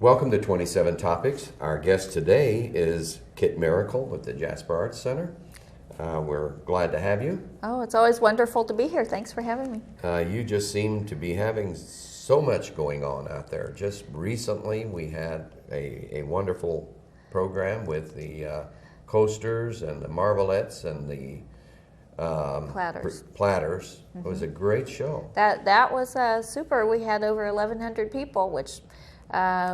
Welcome to 27 Topics. Our guest today is Kit Miracle with the Jasper Arts Center. We're glad to have you. Oh, it's always wonderful to be here. Thanks for having me. You just seem to be having so much going on out there. Just recently we had a wonderful program with the coasters and the marvelettes and the platters. Mm-hmm. It was a great show. That was super. We had over 1,100 people, which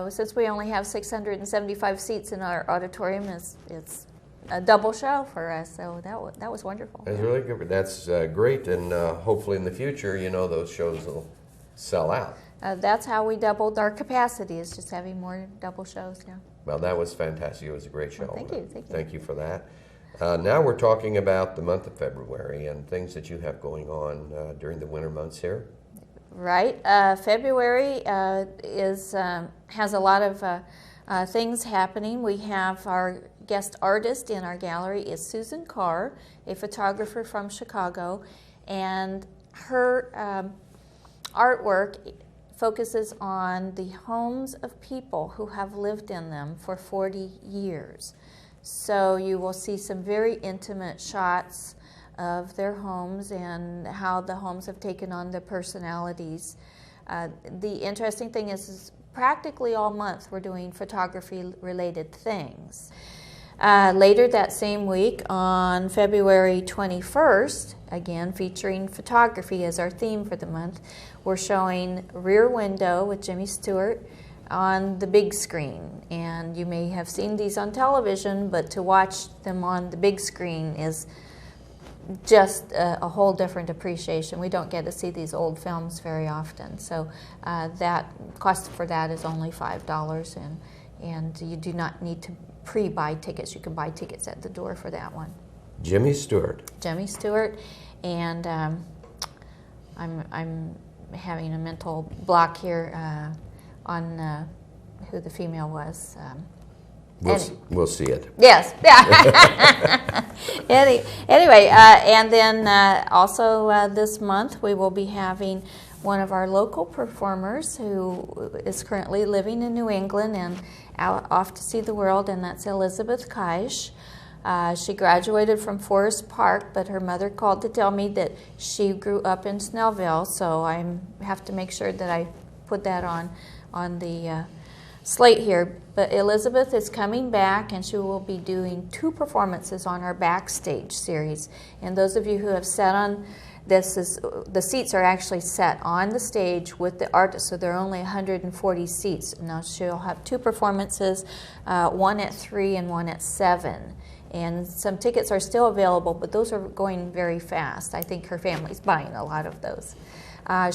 since we only have 675 seats in our auditorium, it's a double show for us. So that was wonderful. That's really good. That's great, and hopefully in the future, those shows will sell out. That's how we doubled our capacity, is just having more double shows now. Well, that was fantastic. It was a great show. Well, thank you. Thank you for that. Now we're talking about the month of February and things that you have going on during the winter months here. Right. February has a lot of things happening. We have our guest artist in our gallery is Susan Carr, a photographer from Chicago, and her artwork focuses on the homes of people who have lived in them for 40 years. So you will see some very intimate shots of their homes and how the homes have taken on their personalities. The interesting thing is practically all month we're doing photography-related things. Later that same week, on February 21st, again featuring photography as our theme for the month, we're showing Rear Window with Jimmy Stewart on the big screen. And you may have seen these on television, but to watch them on the big screen is just a whole different appreciation. We don't get to see these old films very often. So that cost for that is only $5, and you do not need to pre-buy tickets. You can buy tickets at the door for that one. Jimmy Stewart. Jimmy Stewart, and I'm having a mental block here on who the female was. We'll see it. Yes. Anyway, and then also this month we will be having one of our local performers who is currently living in New England and off to see the world, and that's Elizabeth Knies. She graduated from Forest Park, but her mother called to tell me that she grew up in Snellville, so I have to make sure that I put that on the slate here. But Elizabeth is coming back, and she will be doing 2 performances on our Backstage series. And those of you who have sat on this, the seats are actually set on the stage with the artist, so there are only 140 seats. Now she'll have 2 performances, one at 3 and one at 7. And some tickets are still available, but those are going very fast. I think her family's buying a lot of those.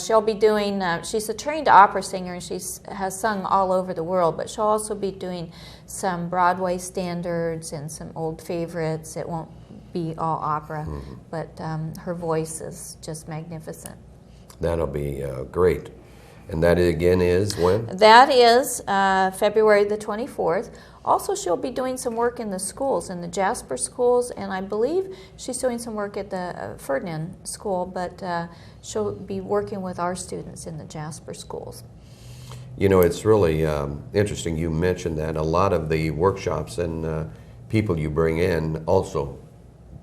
She'll be doing, she's a trained opera singer, and she has sung all over the world, but she'll also be doing some Broadway standards and some old favorites. It won't be all opera, but her voice is just magnificent. That'll be great. And that again is when? That is February the 24th. Also, she'll be doing some work in the schools, in the Jasper schools, and I believe she's doing some work at the Ferdinand school, but she'll be working with our students in the Jasper schools. It's really interesting you mentioned that. A lot of the workshops and people you bring in also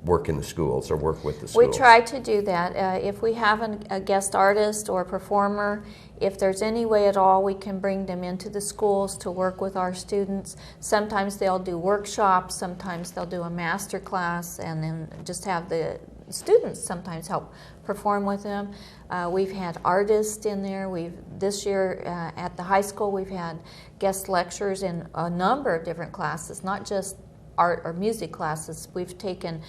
work in the schools or work with the schools. We try to do that. If we have a guest artist or performer, if there's any way at all we can bring them into the schools to work with our students. Sometimes they'll do workshops, sometimes they'll do a master class, and then just have the students sometimes help perform with them. We've had artists in there. This year at the high school we've had guest lectures in a number of different classes, not just art or music classes. We've taken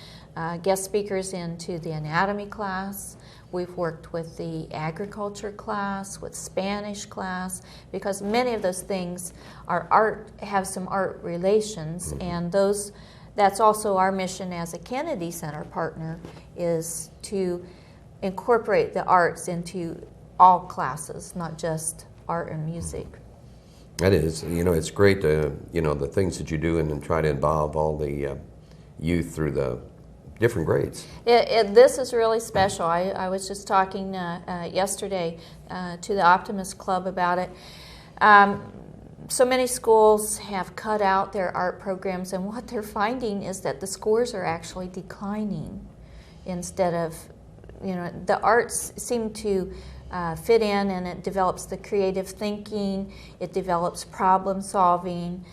guest speakers into the anatomy class. We've worked with the agriculture class, with Spanish class, because many of those things are art, have some art relations, and that's also our mission as a Kennedy Center partner, is to incorporate the arts into all classes, not just art and music. That is, it's great to, the things that you do and try to involve all the youth through the different grades. This is really special. I was just talking yesterday to the Optimist Club about it. so many schools have cut out their art programs, and what they're finding is that the scores are actually declining instead of, the arts seem to fit in, and it develops the creative thinking, it develops problem solving,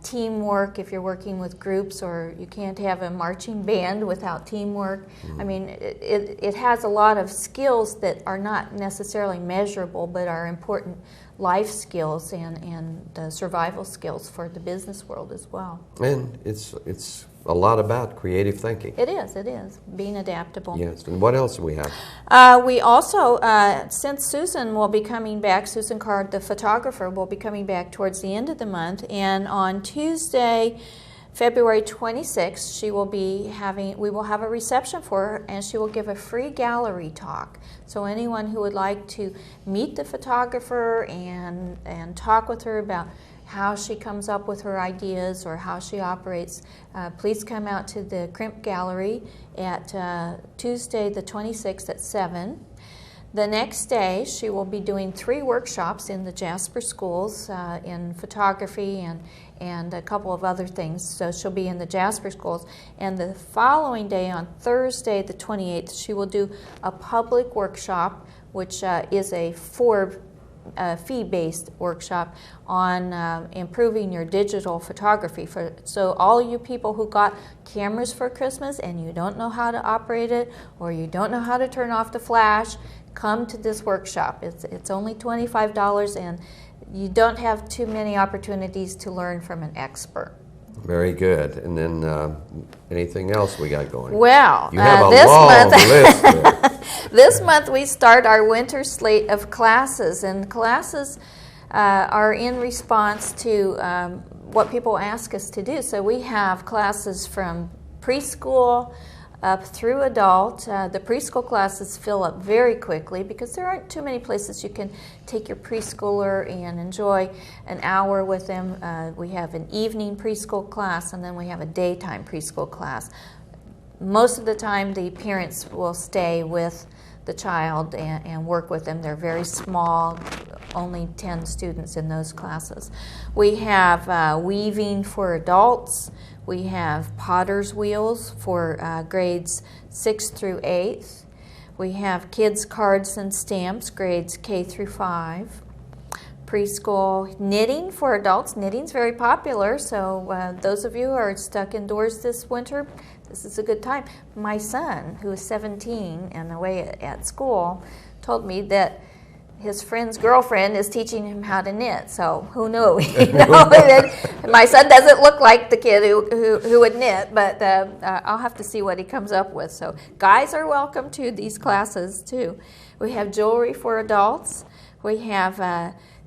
teamwork if you're working with groups, or you can't have a marching band without teamwork. I mean, it has a lot of skills that are not necessarily measurable, but are important life skills and survival skills for the business world as well. And it's a lot about creative thinking. It is, being adaptable. Yes, and what else do we have? We also, since Susan will be coming back, Susan Card, the photographer, will be coming back towards the end of the month, and on Tuesday, February 26th, we will have a reception for her, and she will give a free gallery talk. So anyone who would like to meet the photographer and talk with her about how she comes up with her ideas or how she operates, please come out to the Crimp Gallery at Tuesday the 26th at 7. The next day, she will be doing 3 workshops in the Jasper schools in photography and a couple of other things. So she'll be in the Jasper schools. And the following day, on Thursday the 28th, she will do a public workshop, which is a fee-based workshop on improving your digital photography. So all you people who got cameras for Christmas and you don't know how to operate it, or you don't know how to turn off the flash, come to this workshop. It's only $25, and you don't have too many opportunities to learn from an expert. Very good. And then anything else we got going? Well, you have a this long month, list there. This month we start our winter slate of classes, and classes are in response to what people ask us to do. So we have classes from preschool up through adult. The preschool classes fill up very quickly because there aren't too many places you can take your preschooler and enjoy an hour with them. We have an evening preschool class, and then we have a daytime preschool class. Most of the time the parents will stay with the child and work with them. They're very small, only 10 students in those classes. We have weaving for adults. We have potter's wheels for grades 6 through 8th. We have kids cards and stamps, grades K through 5. Preschool knitting for adults. Knitting's very popular, so those of you who are stuck indoors this winter, this is a good time. My son, who is 17 and away at school, told me that his friend's girlfriend is teaching him how to knit. So who knew? My son doesn't look like the kid who would knit, but I'll have to see what he comes up with. So guys are welcome to these classes too. We have jewelry for adults. We have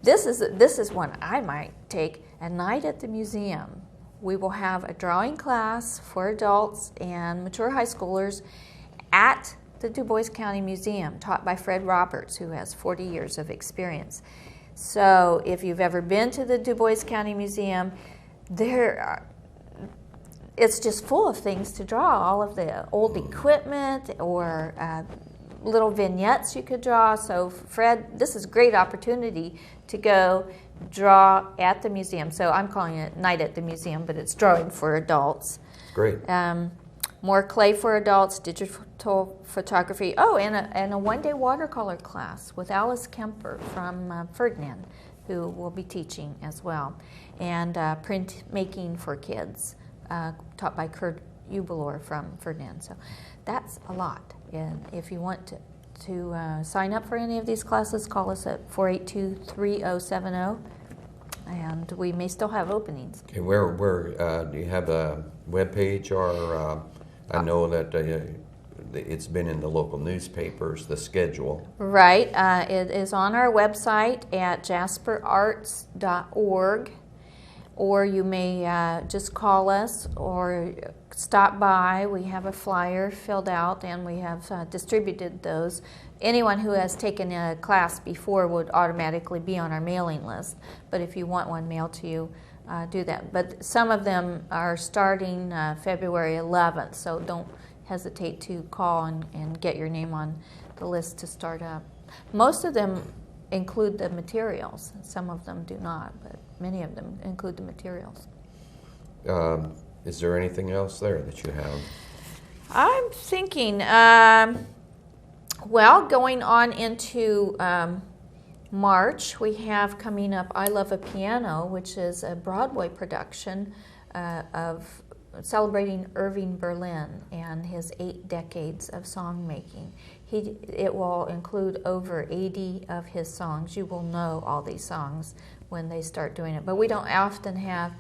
this is one I might take, a night at the museum. We will have a drawing class for adults and mature high schoolers at the Du Bois County Museum, taught by Fred Roberts, who has 40 years of experience. So if you've ever been to the Du Bois County Museum, it's just full of things to draw, all of the old equipment or little vignettes you could draw. So Fred, this is a great opportunity to go draw at the museum. So I'm calling it Night at the Museum, but it's drawing for adults. Great. More clay for adults, digital photography. Oh, and a one-day watercolor class with Alice Kemper from Ferdinand, who will be teaching as well. And print making for kids, taught by Kurt Ubelor from Ferdinand. So that's a lot. And if you want to sign up for any of these classes, call us at 482-3070. And we may still have openings. Okay, where do you have a web page, or I know that it's been in the local newspapers, the schedule. Right. It is on our website at jasperarts.org, or you may just call us or stop by. We have a flyer filled out, and we have distributed those. Anyone who has taken a class before would automatically be on our mailing list, but if you want one mailed to you, do that. But some of them are starting February 11th, so don't hesitate to call and get your name on the list to start up. Most of them include the materials. Some of them do not, but many of them include the materials. Is there anything else there that you have? I'm thinking, well, going on into March, we have coming up I Love a Piano, which is a Broadway production of celebrating Irving Berlin and his 8 decades of songmaking. It will include over 80 of his songs. You will know all these songs when they start doing it, but we don't often have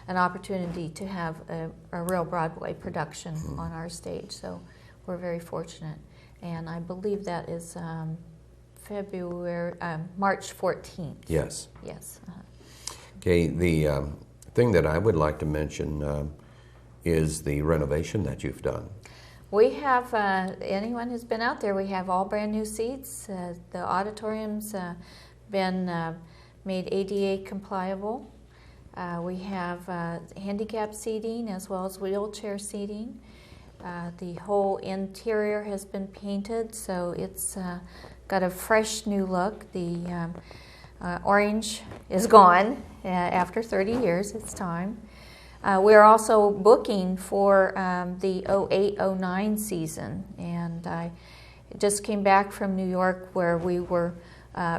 an opportunity to have a real Broadway production on our stage, so we're very fortunate. And I believe that is March 14th. Yes. Yes. Okay, the thing that I would like to mention is the renovation that you've done. We have, anyone who's been out there, we have all brand new seats. The auditorium's been made ADA compliable. We have handicap seating as well as wheelchair seating. The whole interior has been painted, so it's got a fresh new look. The orange is gone after 30 years. It's time. We're also booking for the 08-09 season, and I just came back from New York where we were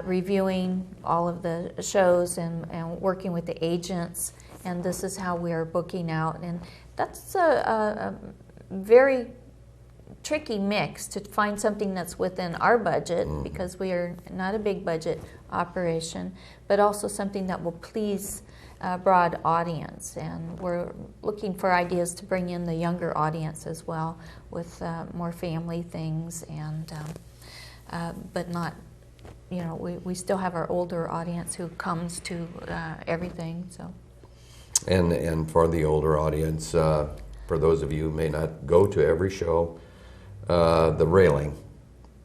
reviewing all of the shows and working with the agents, and this is how we are booking out. And that's a very tricky mix to find something that's within our budget, because we are not a big budget operation, but also something that will please a broad audience. And we're looking for ideas to bring in the younger audience as well with more family things, and but not, you know, we still have our older audience who comes to everything. So. And for the older audience, for those of you who may not go to every show, the railing.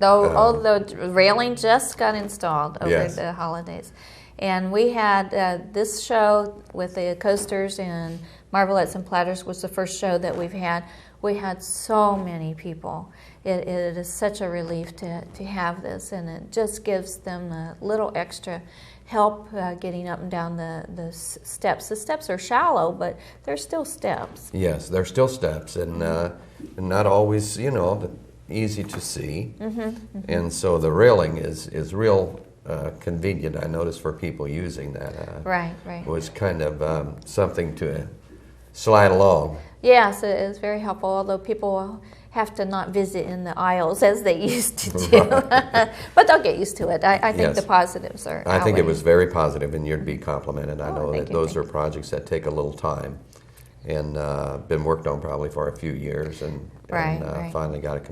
The railing just got installed over Yes. the holidays. And we had this show with the coasters and Marvelettes and Platters was the first show that we've had. We had so many people. It is such a relief to have this, and it just gives them a little extra help getting up and down the steps. The steps are shallow, but they're still steps. Yes, they're still steps, and not always, you know, easy to see. And so the railing is real convenient. I noticed for people using that. Right. It was kind of something to slide along. Yes, it is very helpful, although people have to not visit in the aisles as they used to do. Right. But they'll get used to it. I think Yes. the positives are I think it outweigh. was very positive, and you'd be complimented. I know thank that you, those thank are you. projects that take a little time, and been worked on probably for a few years, and Right. finally got it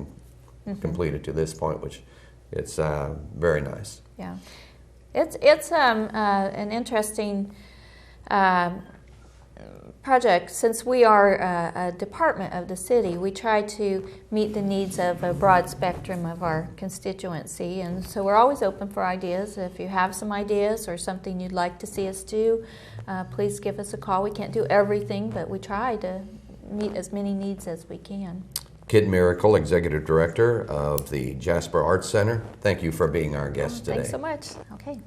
completed to this point, which it's very nice. Yeah, it's an interesting project. Since we are a department of the city, we try to meet the needs of a broad spectrum of our constituency, and so we're always open for ideas. If you have some ideas or something you'd like to see us do, please give us a call. We can't do everything, but we try to meet as many needs as we can. Kid Miracle, Executive Director of the Jasper Arts Center, thank you for being our guest today. Thanks so much. Okay.